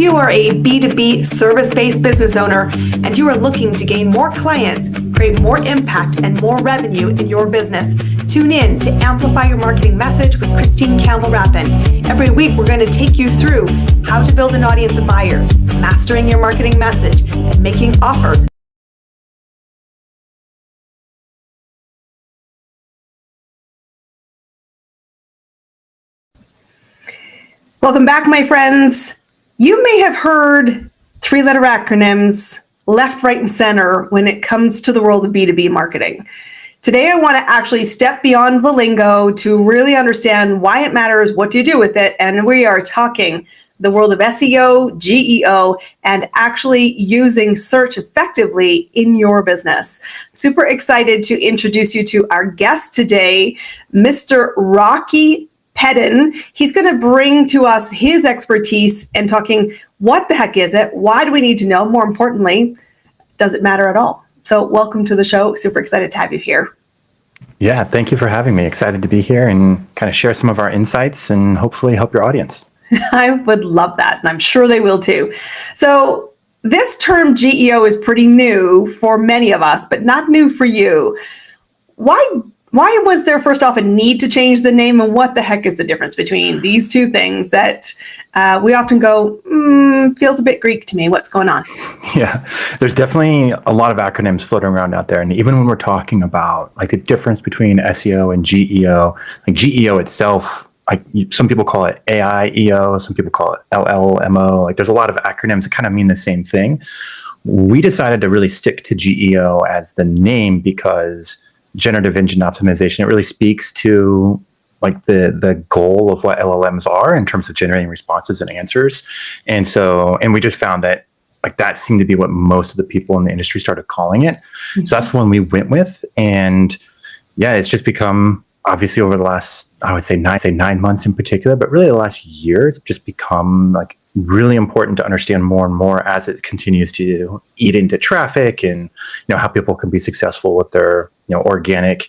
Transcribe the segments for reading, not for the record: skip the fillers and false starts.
you are a B2B service-based business owner and you are looking to gain more clients, create more impact and more revenue in your business, tune in to Amplify Your Marketing Message with Christine Campbell Rapin. Every week, we're going to take you through how to build an audience of buyers, mastering your marketing message, and making offers. Welcome back, my friends. You may have heard three-letter acronyms left, right, and center when it comes to the world of B2B marketing. Today, I want to actually step beyond the lingo to really understand why it matters, what do you do with it, and we are talking the world of SEO, GEO, and actually using search effectively in your business. Super excited to introduce you to our guest today, Mr. Rocky Pedden. He's going to bring to us his expertise and talking, what the heck is it? Why do we need to know? More importantly, does it matter at all? So welcome to the show. Super excited to have you here. Yeah, thank you for having me. Excited to be here and kind of share some of our insights and hopefully help your audience. I would love that, and I'm sure they will too. So this term GEO is pretty new for many of us, but not new for you. Why was there, first off, a need to change the name, and what the heck is the difference between these two things that we often go, feels a bit Greek to me, what's going on? Yeah, there's definitely a lot of acronyms floating around out there. And even when we're talking about like the difference between SEO and GEO, like GEO itself, like some people call it AIEO, some people call it LLMO. Like there's a lot of acronyms that kind of mean the same thing. We decided to really stick to GEO as the name because Generative Engine Optimization, it really speaks to like the goal of what LLMs are in terms of generating responses and answers. And we just found that like that seemed to be what most of the people in the industry started calling it. Mm-hmm. So that's the one we went with. And yeah, it's just become, obviously over the last, I would say 9 months in particular, but really the last year, it's just become like really important to understand more and more as it continues to eat into traffic and how people can be successful with their organic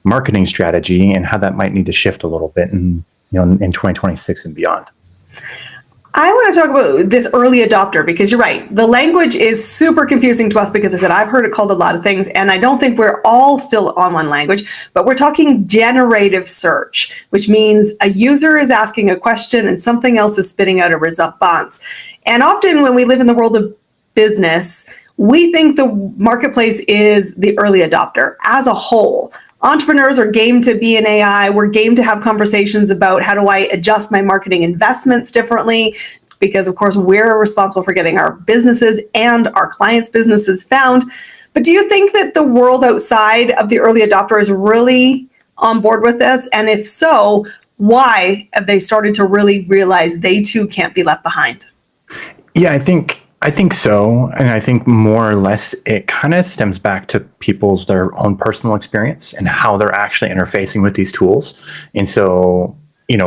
marketing strategy and how that might need to shift a little bit in 2026 and beyond. I want to talk about this early adopter because you're right. The language is super confusing to us because I said I've heard it called a lot of things, and I don't think we're all still on one language, but we're talking generative search, which means a user is asking a question and something else is spitting out a response. And often when we live in the world of business, we think the marketplace is the early adopter as a whole. Entrepreneurs are game to be an AI. We're game to have conversations about how do I adjust my marketing investments differently, because of course we're responsible for getting our businesses and our clients' businesses found. But do you think that the world outside of the early adopter is really on board with this? And if so, why have they started to really realize they too can't be left behind? Yeah, I think so. And I think more or less it kind of stems back to their own personal experience and how they're actually interfacing with these tools. And so,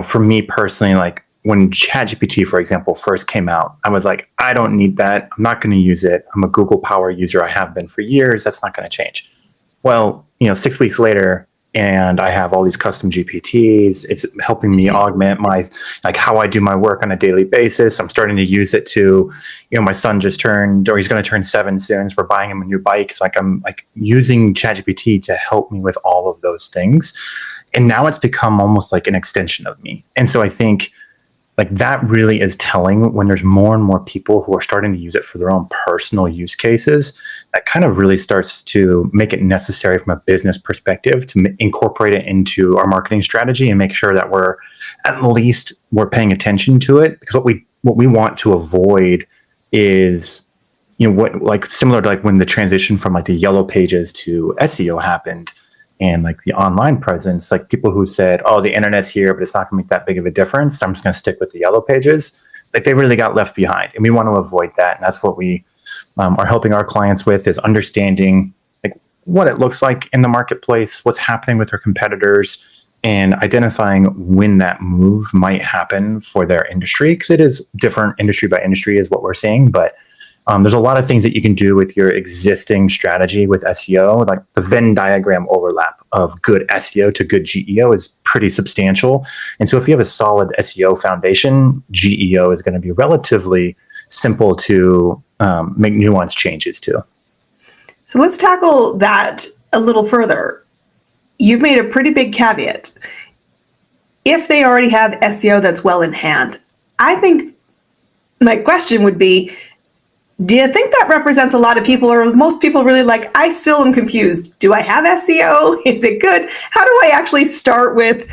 for me personally, like when ChatGPT, for example, first came out, I was like, I don't need that. I'm not going to use it. I'm a Google Power user. I have been for years. That's not going to change. Well, 6 weeks later, and I have all these custom GPTs. It's helping me augment how I do my work on a daily basis. I'm starting to use it to, my son just turned, or he's going to turn 7 soon. So we're buying him a new bike. So I'm using ChatGPT to help me with all of those things. And now it's become almost like an extension of me. And so I think that really is telling when there's more and more people who are starting to use it for their own personal use cases. That kind of really starts to make it necessary from a business perspective to incorporate it into our marketing strategy and make sure that we're paying attention to it. Because what we want to avoid is, similar to when the transition from the yellow pages to SEO happened. And the online presence, people who said, oh, the internet's here, but it's not going to make that big of a difference. I'm just going to stick with the yellow pages. They really got left behind. And we want to avoid that. And that's what we are helping our clients with, is understanding what it looks like in the marketplace, what's happening with their competitors, and identifying when that move might happen for their industry. Because it is different industry by industry is what we're seeing. But There's a lot of things that you can do with your existing strategy with SEO, like the Venn diagram overlap of good SEO to good GEO is pretty substantial. And so if you have a solid SEO foundation, GEO is going to be relatively simple to make nuanced changes to. So let's tackle that a little further. You've made a pretty big caveat. If they already have SEO that's well in hand, I think my question would be, do you think that represents a lot of people, or most people really like, I still am confused. Do I have SEO? Is it good? How do I actually start with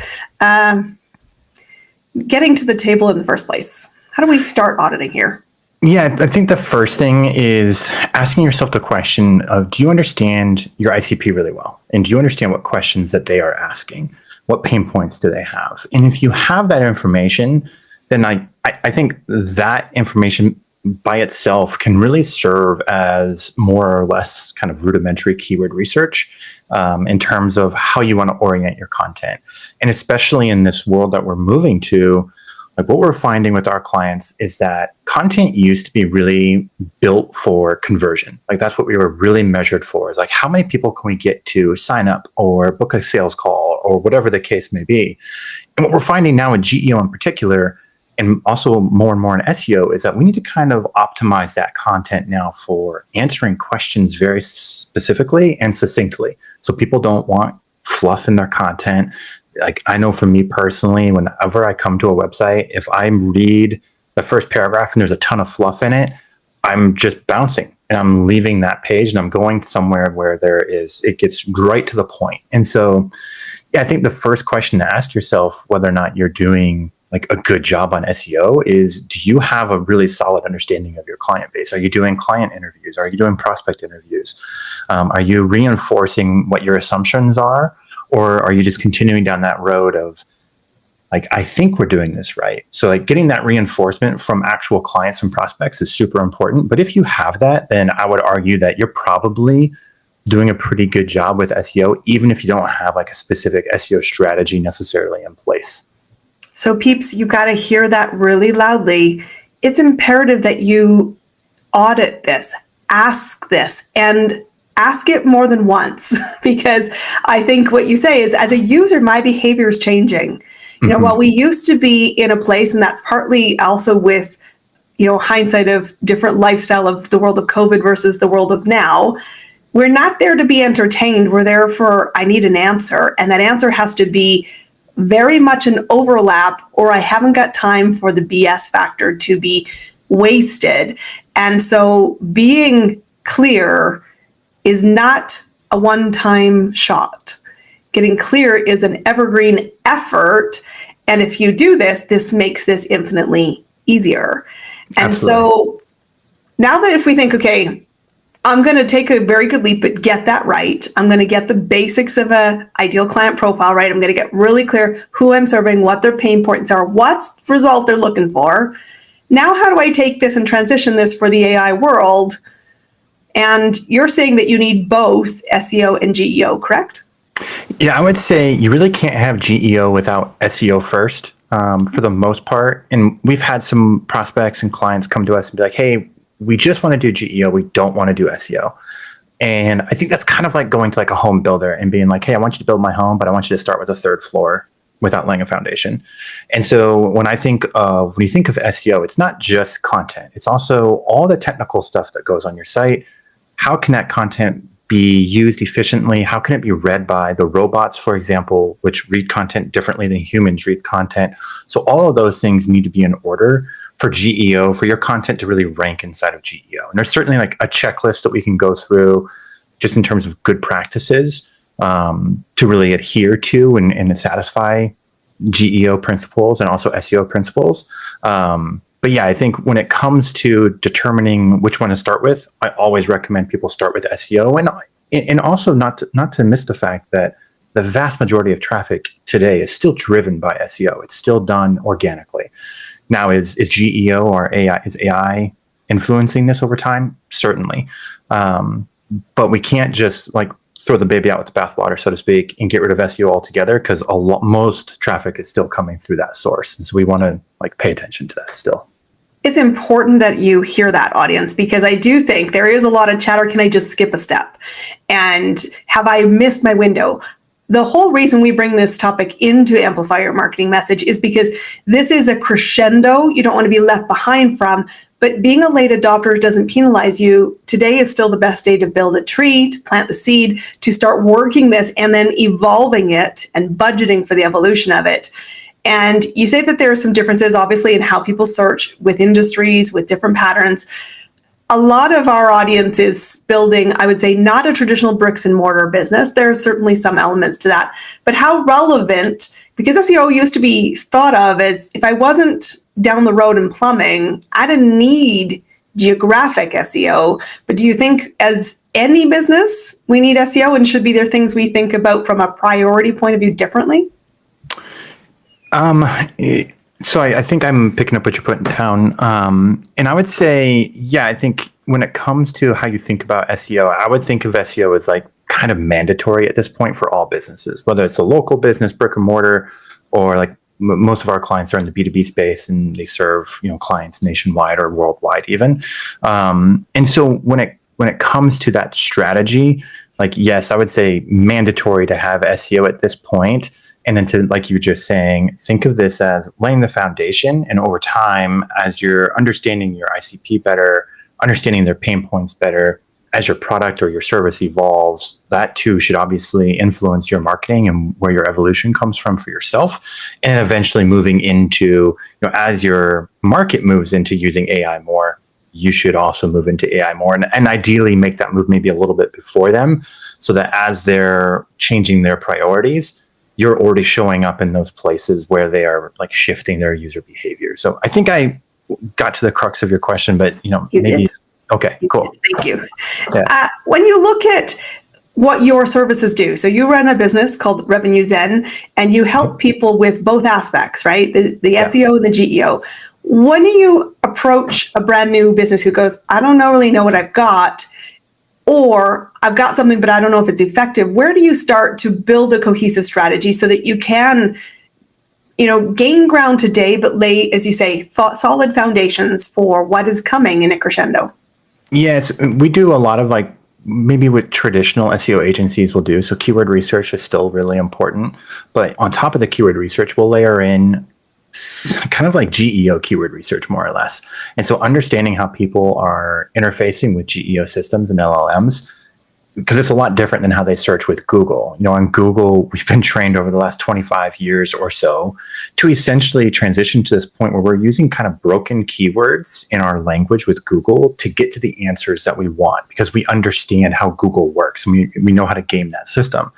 getting to the table in the first place? How do we start auditing here? Yeah, I think the first thing is asking yourself the question of, do you understand your ICP really well? And do you understand what questions that they are asking? What pain points do they have? And if you have that information, then I think that information by itself can really serve as more or less kind of rudimentary keyword research in terms of how you want to orient your content. And especially in this world that we're moving to, like what we're finding with our clients is that content used to be really built for conversion. Like that's what we were really measured for, is like how many people can we get to sign up or book a sales call or whatever the case may be. And what we're finding now in GEO in particular, and also more and more in SEO, is that we need to kind of optimize that content now for answering questions very specifically and succinctly. So people don't want fluff in their content. Like I know for me personally, whenever I come to a website, if I read the first paragraph and there's a ton of fluff in it, I'm just bouncing and I'm leaving that page and I'm going somewhere where it gets right to the point. And so yeah, I think the first question to ask yourself whether or not you're doing like a good job on SEO is, do you have a really solid understanding of your client base? Are you doing client interviews? Are you doing prospect interviews? Are you reinforcing what your assumptions are? Or are you just continuing down that road of like, I think we're doing this right? So like getting that reinforcement from actual clients and prospects is super important. But if you have that, then I would argue that you're probably doing a pretty good job with SEO, even if you don't have like a specific SEO strategy necessarily in place. So peeps, you got to hear that really loudly. It's imperative that you audit this, ask this, and ask it more than once, because I think what you say is, as a user, my behavior is changing. You know, while we used to be in a place, and that's partly also with, hindsight of different lifestyle of the world of COVID versus the world of now, we're not there to be entertained. We're there for, I need an answer. And that answer has to be very much an overlap, or I haven't got time for the BS factor to be wasted. And so being clear is not a one-time shot. Getting clear is an evergreen effort. And if you do this, this makes this infinitely easier. And Absolutely. so now that if we think, okay, I'm going to take a very good leap, but get that right. I'm going to get the basics of an ideal client profile right. I'm going to get really clear who I'm serving, what their pain points are, what result they're looking for. Now, how do I take this and transition this for the AI world? And you're saying that you need both SEO and GEO, correct? Yeah, I would say you really can't have GEO without SEO first, for the most part. And we've had some prospects and clients come to us and be like, hey, we just want to do GEO. We don't want to do SEO. And I think that's kind of like going to like a home builder and being like, hey, I want you to build my home, but I want you to start with a third floor without laying a foundation. And so when you think of SEO, it's not just content. It's also all the technical stuff that goes on your site. How can that content be used efficiently? How can it be read by the robots, for example, which read content differently than humans read content? So all of those things need to be in order for GEO, for your content to really rank inside of GEO. And there's certainly like a checklist that we can go through just in terms of good practices to really adhere to and satisfy GEO principles and also SEO principles. But yeah, I think when it comes to determining which one to start with, I always recommend people start with SEO, and also not to miss the fact that the vast majority of traffic today is still driven by SEO. It's still done organically. Now, is GEO or AI influencing this over time? Certainly, but we can't just like throw the baby out with the bathwater, so to speak, and get rid of SEO altogether, because most traffic is still coming through that source, and so we want to like pay attention to that still. it's important that you hear that, audience, because I do think there is a lot of chatter. Can I just skip a step? And have I missed my window? The whole reason we bring this topic into Amplify Your Marketing Message is because this is a crescendo you don't want to be left behind from. But being a late adopter doesn't penalize you. Today is still the best day to build a tree, to plant the seed, to start working this and then evolving it and budgeting for the evolution of it. And you say that there are some differences, obviously, in how people search with industries, with different patterns. A lot of our audience is building, I would say, not a traditional bricks and mortar business. There are certainly some elements to that. But how relevant, because SEO used to be thought of as, if I wasn't down the road in plumbing, I didn't need geographic SEO. But do you think, as any business, we need SEO, and should be there things we think about from a priority point of view differently? So I think I'm picking up what you're putting down. And I would say, yeah, I think when it comes to how you think about SEO, I would think of SEO as like kind of mandatory at this point for all businesses, whether it's a local business, brick and mortar, or like most of our clients are in the B2B space and they serve, clients nationwide or worldwide even. And so when it comes to that strategy, like, yes, I would say mandatory to have SEO at this point. And then to, like you were just saying, think of this as laying the foundation. And over time, as you're understanding your ICP better, understanding their pain points better, as your product or your service evolves, that too should obviously influence your marketing and where your evolution comes from for yourself. And eventually moving into, as your market moves into using AI more, you should also move into AI more, and ideally make that move maybe a little bit before them, so that as they're changing their priorities, you're already showing up in those places where they are like shifting their user behavior. So I think I got to the crux of your question, but You maybe. did. Okay, cool. Thank you. Yeah. When you look at what your services do, so you run a business called Revenue Zen, and you help people with both aspects, right? The SEO and the GEO. When you approach a brand new business who goes, I don't really know what I've got, or I've got something, but I don't know if it's effective, where do you start to build a cohesive strategy so that you can, gain ground today, but lay, as you say, solid foundations for what is coming in a crescendo? Yes, we do a lot of like maybe what traditional SEO agencies will do. So keyword research is still really important, but on top of the keyword research, we'll layer in kind of like GEO keyword research, more or less. And so understanding how people are interfacing with GEO systems and LLMs, because it's a lot different than how they search with Google. On Google, we've been trained over the last 25 years or so to essentially transition to this point where we're using kind of broken keywords in our language with Google to get to the answers that we want, because we understand how Google works and we know how to game that system.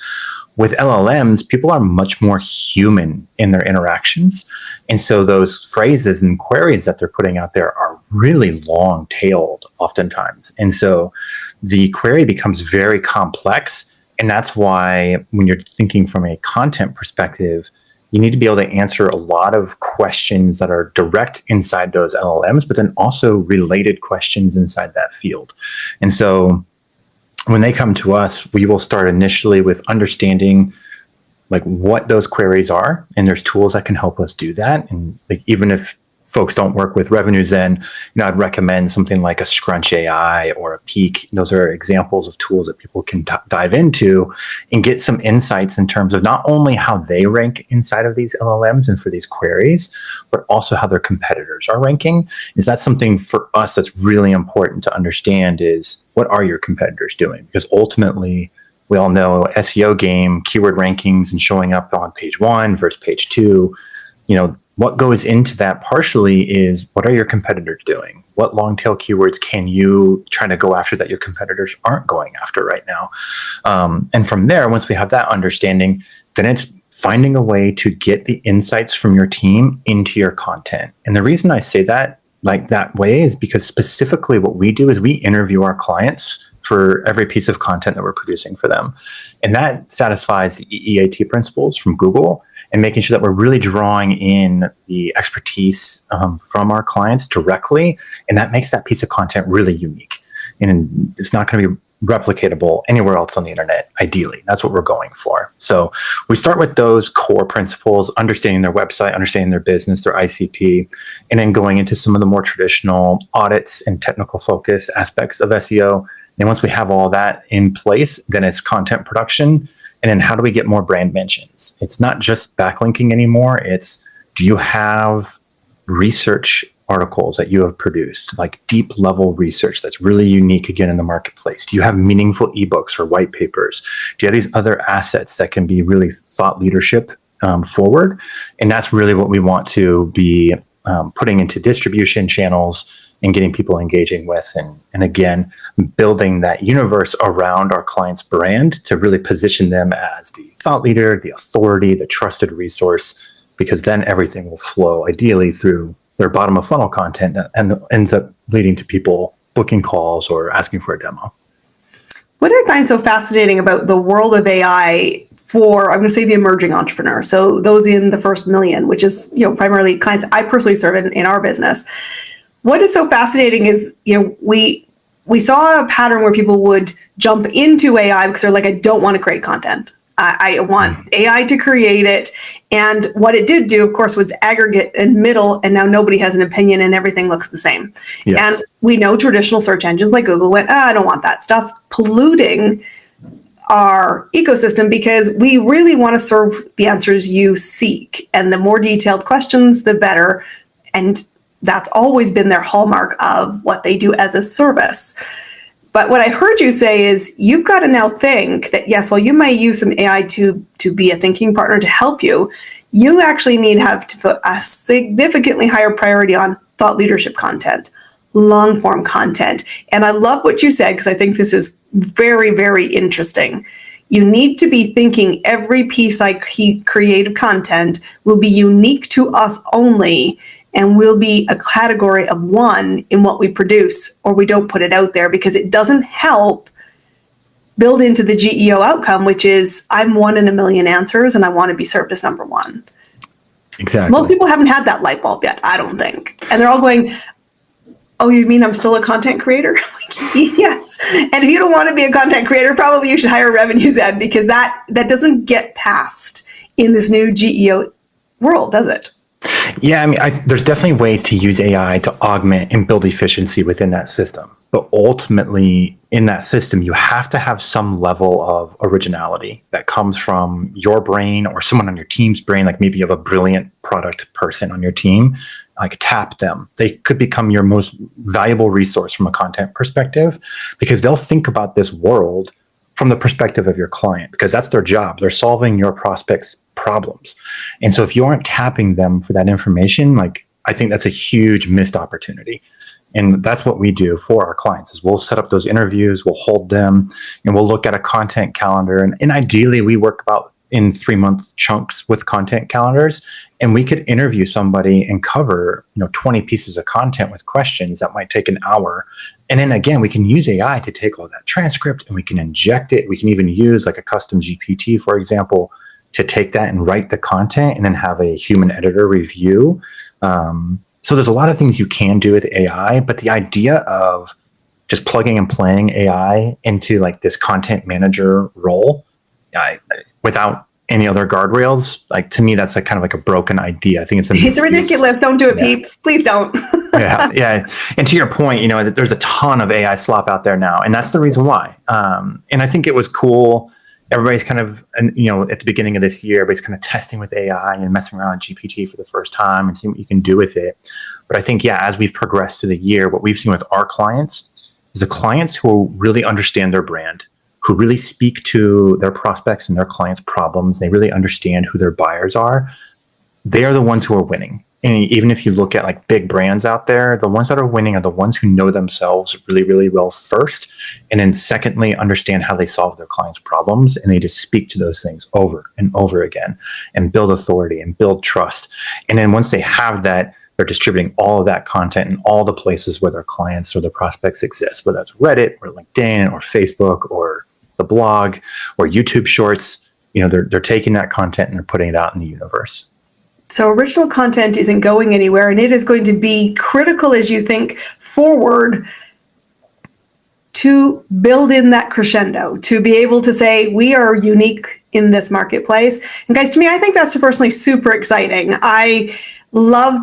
With LLMs, people are much more human in their interactions. And so those phrases and queries that they're putting out there are really long-tailed oftentimes. And so the query becomes very complex. And that's why when you're thinking from a content perspective, you need to be able to answer a lot of questions that are direct inside those LLMs, but then also related questions inside that field. And so when they come to us, we will start initially with understanding like what those queries are, and there's tools that can help us do that. And like, even if folks don't work with Revenue Zen, I'd recommend something like a Scrunch AI or a Peak. Those are examples of tools that people can dive into and get some insights in terms of not only how they rank inside of these LLMs and for these queries, but also how their competitors are ranking. Is that something for us that's really important to understand, is what are your competitors doing? Because ultimately, we all know SEO game, keyword rankings and showing up on page 1 versus page 2, what goes into that partially is what are your competitors doing? What long tail keywords can you try to go after that your competitors aren't going after right now? And from there, once we have that understanding, then it's finding a way to get the insights from your team into your content. And the reason I say that like that way is because specifically what we do is we interview our clients for every piece of content that we're producing for them. And that satisfies the EEAT principles from Google, and making sure that we're really drawing in the expertise from our clients directly. And that makes that piece of content really unique. And it's not going to be replicatable anywhere else on the internet, ideally. That's what we're going for. So we start with those core principles, understanding their website, understanding their business, their ICP, and then going into some of the more traditional audits and technical focus aspects of SEO. And once we have all that in place, then it's content production. And then how do we get more brand mentions? It's not just backlinking anymore. It's, do you have research articles that you have produced, like deep level research that's really unique again in the marketplace? Do you have meaningful ebooks or white papers? Do you have these other assets that can be really thought leadership forward? And that's really what we want to be putting into distribution channels and getting people engaging with, and again, building that universe around our client's brand to really position them as the thought leader, the authority, the trusted resource, because then everything will flow ideally through their bottom of funnel content and ends up leading to people booking calls or asking for a demo. What I find so fascinating about the world of AI for, I'm going to say, the emerging entrepreneur, so those in the first million, which is, primarily clients I personally serve in our business. What is so fascinating is, we saw a pattern where people would jump into AI because they're like, I don't want to create content. I want AI to create it. And what it did do, of course, was aggregate and middle, and now nobody has an opinion and everything looks the same. Yes. And we know traditional search engines like Google went, I don't want that stuff, polluting our ecosystem, because we really want to serve the answers you seek. And the more detailed questions, the better. And that's always been their hallmark of what they do as a service. But what I heard you say is you've got to now think that, yes, while you might use some AI to be a thinking partner to help you, you actually need to have to put a significantly higher priority on thought leadership content, long form content. And I love what you said, because I think this is very, very interesting. You need to be thinking every piece I create of content will be unique to us only, and will be a category of one in what we produce, or we don't put it out there because it doesn't help build into the GEO outcome, which is I'm one in a million answers and I want to be served as number one. Exactly. Most people haven't had that light bulb yet, I don't think. And they're all going, oh, you mean I'm still a content creator? Like, yes. And if you don't want to be a content creator, probably you should hire a revenue Zen, because that doesn't get past in this new GEO world, does it? Yeah, I mean, there's definitely ways to use AI to augment and build efficiency within that system. But ultimately, in that system, you have to have some level of originality that comes from your brain or someone on your team's brain. Like maybe you have a brilliant product person on your team, like tap them. They could become your most valuable resource from a content perspective, because they'll think about this world from the perspective of your client, because that's their job. They're solving your prospects' problems. And so if you aren't tapping them for that information, like, I think that's a huge missed opportunity. And that's what we do for our clients, is we'll set up those interviews, we'll hold them, and we'll look at a content calendar. And ideally we work about in 3-month chunks with content calendars, and we could interview somebody and cover 20 pieces of content with questions that might take an hour. And then again, we can use AI to take all that transcript and we can inject it. We can even use like a custom GPT, for example, to take that and write the content and then have a human editor review. So there's a lot of things you can do with AI, but the idea of just plugging and playing AI into like this content manager role, without any other guardrails, like, to me, that's like kind of like a broken idea. I think it's ridiculous. Don't do it, peeps. Please don't. Yeah. And to your point, there's a ton of AI slop out there now, and that's the reason why. And I think it was cool. Everybody's kind of, at the beginning of this year, everybody's kind of testing with AI and messing around with GPT for the first time and seeing what you can do with it. But I think, as we've progressed through the year, what we've seen with our clients is the clients who really understand their brand, who really speak to their prospects and their clients' problems. They really understand who their buyers are. They are the ones who are winning. And even if you look at like big brands out there, the ones that are winning are the ones who know themselves really, really well first. And then secondly, understand how they solve their clients' problems. And they just speak to those things over and over again and build authority and build trust. And then once they have that, they're distributing all of that content in all the places where their clients or their prospects exist, whether it's Reddit or LinkedIn or Facebook or the blog or YouTube Shorts. They're taking that content and they're putting it out in the universe. So original content isn't going anywhere, and it is going to be critical as you think forward to build in that crescendo, to be able to say, we are unique in this marketplace. And guys, to me, I think that's personally super exciting. I love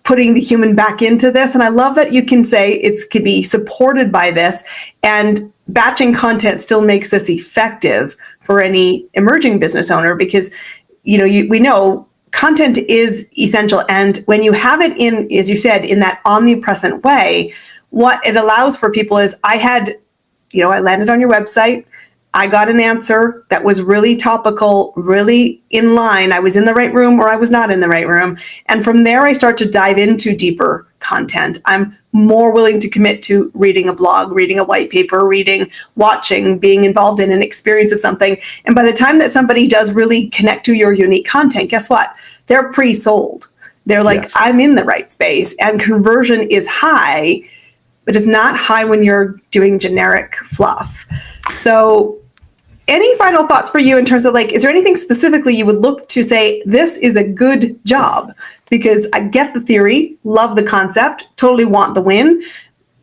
putting the human back into this. And I love that you can say it can be supported by this, and batching content still makes this effective for any emerging business owner, because we know content is essential. And when you have it in, as you said, in that omnipresent way, what it allows for people is I landed on your website. I got an answer that was really topical, really in line. I was in the right room or I was not in the right room. And from there, I start to dive into deeper content. I'm more willing to commit to reading a blog, reading a white paper, watching, being involved in an experience of something. And by the time that somebody does really connect to your unique content, guess what? They're pre-sold. They're like, yes, I'm in the right space. And conversion is high, but it's not high when you're doing generic fluff. So any final thoughts for you in terms of is there anything specifically you would look to say, this is a good job? Because I get the theory, love the concept, totally want the win.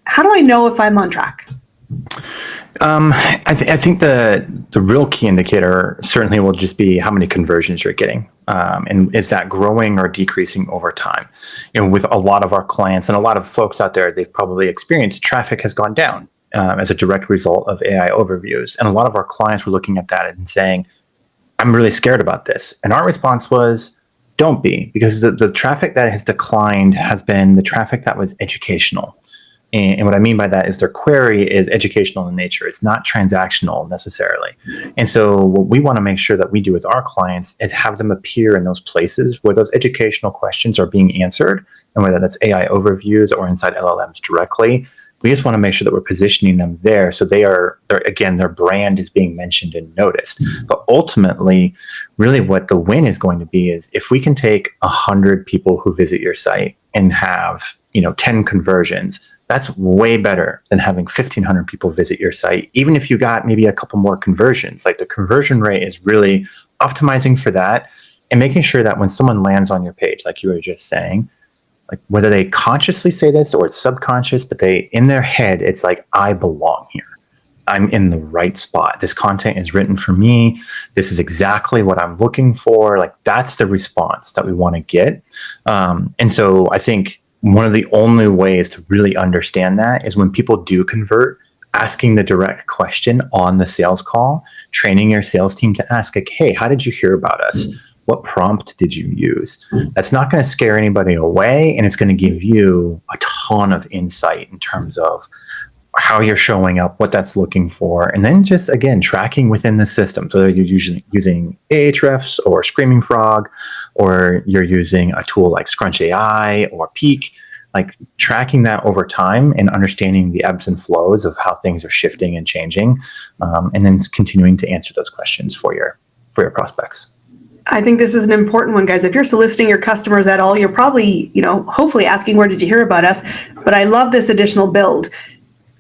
How do I know if I'm on track? I think the real key indicator certainly will just be how many conversions you're getting. And is that growing or decreasing over time? With a lot of our clients and a lot of folks out there, they've probably experienced traffic has gone down as a direct result of AI overviews. And a lot of our clients were looking at that and saying, I'm really scared about this. And our response was, don't be, because the traffic that has declined has been the traffic that was educational. And what I mean by that is their query is educational in nature. It's not transactional necessarily. And so what we want to make sure that we do with our clients is have them appear in those places where those educational questions are being answered, and whether that's AI overviews or inside LLMs directly. We just want to make sure that we're positioning them there so they're again, their brand is being mentioned and noticed. But ultimately, really what the win is going to be is if we can take 100 people who visit your site and have 10 conversions, that's way better than having 1,500 people visit your site. Even if you got maybe a couple more conversions, the conversion rate is really optimizing for that and making sure that when someone lands on your page, like you were just saying, whether they consciously say this or it's subconscious, but in their head, it's like, I belong here. I'm in the right spot. This content is written for me. This is exactly what I'm looking for. That's the response that we want to get. And so I think one of the only ways to really understand that is when people do convert, asking the direct question on the sales call, training your sales team to ask, hey, how did you hear about us? What prompt did you use? That's not going to scare anybody away, and it's going to give you a ton of insight in terms of how you're showing up, what that's looking for, and then just, again, tracking within the system. So you're usually using Ahrefs or Screaming Frog, or you're using a tool like Scrunch AI or Peak, tracking that over time and understanding the ebbs and flows of how things are shifting and changing, and then continuing to answer those questions for your prospects. I think this is an important one, guys. If you're soliciting your customers at all, you're probably, hopefully asking, where did you hear about us? But I love this additional build.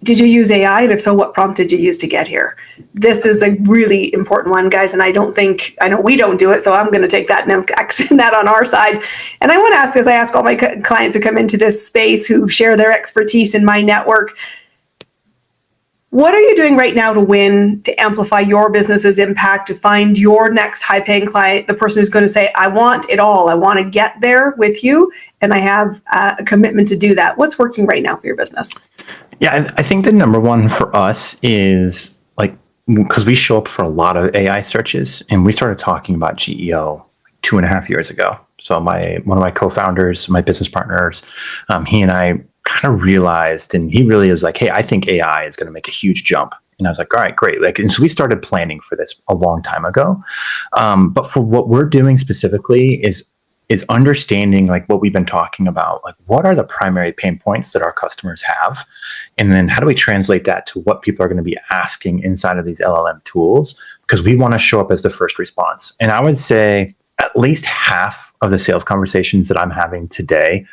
Did you use AI? And if so, what prompt did you use to get here? This is a really important one, guys. And I know we don't do it, so I'm going to take that and action that on our side. And I want to ask this, I ask all my clients who come into this space who share their expertise in my network, what are you doing right now to win, to amplify your business's impact, to find your next high-paying client, the person who's going to say, I want it all. I want to get there with you, and I have a commitment to do that. What's working right now for your business? Yeah, I think the number one for us is because we show up for a lot of AI searches, and we started talking about GEO 2.5 years ago. So one of my co-founders, my business partners, he and I kind of realized, and he really was like, hey, I think AI is going to make a huge jump. And I was like, all right, great. And so we started planning for this a long time ago. But for what we're doing specifically is understanding what we've been talking about, what are the primary pain points that our customers have? And then how do we translate that to what people are going to be asking inside of these LLM tools? Because we want to show up as the first response. And I would say at least half of the sales conversations that I'm having today,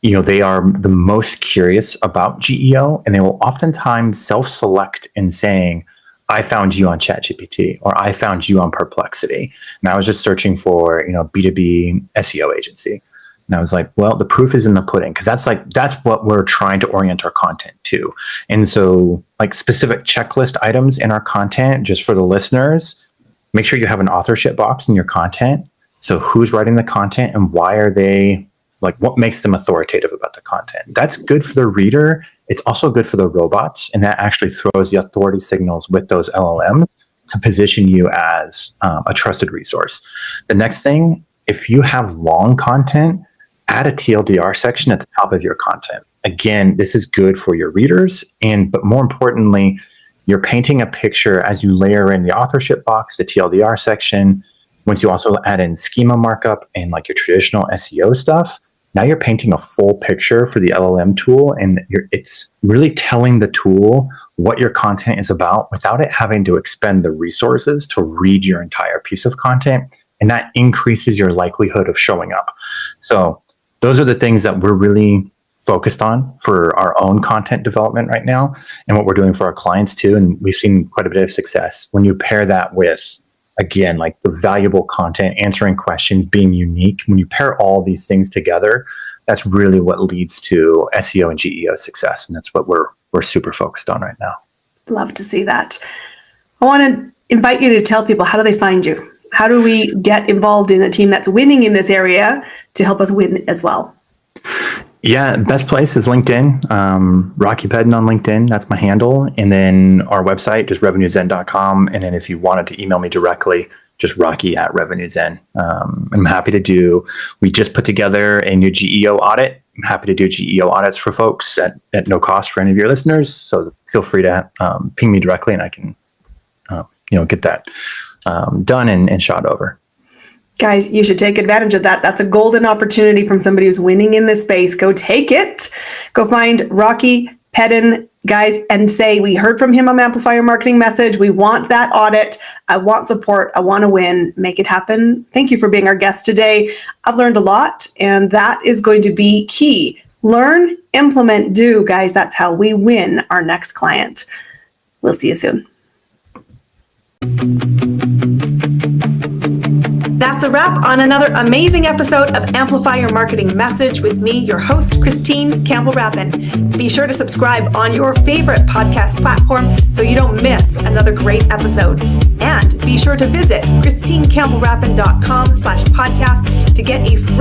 they are the most curious about GEO, and they will oftentimes self-select in saying, I found you on ChatGPT, or I found you on Perplexity. And I was just searching for, B2B SEO agency. And I was like, well, the proof is in the pudding, because that's what we're trying to orient our content to. And so like specific checklist items in our content, just for the listeners, make sure you have an authorship box in your content. So who's writing the content and why are they, like, what makes them authoritative about the content? That's good for the reader. It's also good for the robots. And that actually throws the authority signals with those LLMs to position you as a trusted resource. The next thing, if you have long content, add a TLDR section at the top of your content. Again, this is good for your readers, but more importantly, you're painting a picture as you layer in the authorship box, the TLDR section. Once you also add in schema markup and like your traditional SEO stuff, now you're painting a full picture for the LLM tool, and it's really telling the tool what your content is about without it having to expend the resources to read your entire piece of content, and that increases your likelihood of showing up. So those are the things that we're really focused on for our own content development right now, and what we're doing for our clients too. And we've seen quite a bit of success when you pair that with, again, like the valuable content, answering questions, being unique. When you pair all these things together, that's really what leads to SEO and GEO success. And that's what we're super focused on right now. Love to see that. I want to invite you to tell people, how do they find you? How do we get involved in a team that's winning in this area to help us win as well? Yeah, best place is LinkedIn. Rocky Pedden on LinkedIn, that's my handle. And then our website, just revenuezen.com. And then if you wanted to email me directly, just rocky@revenuezen. I'm happy to we just put together a new GEO audit. I'm happy to do GEO audits for folks at no cost for any of your listeners. So feel free to ping me directly, and I can get that done and shot over. Guys, you should take advantage of that. That's a golden opportunity from somebody who's winning in this space. Go take it. Go find Rocky Pedden, guys, and say, we heard from him on Amplify Your Marketing Message. We want that audit. I want support. I want to win. Make it happen. Thank you for being our guest today. I've learned a lot, and that is going to be key. Learn, implement, do, guys. That's how we win our next client. We'll see you soon. That's a wrap on another amazing episode of Amplify Your Marketing Message with me, your host, Christine Campbell Rapin. Be sure to subscribe on your favorite podcast platform so you don't miss another great episode. And be sure to visit ChristineCampbellRapin.com/podcast to get a free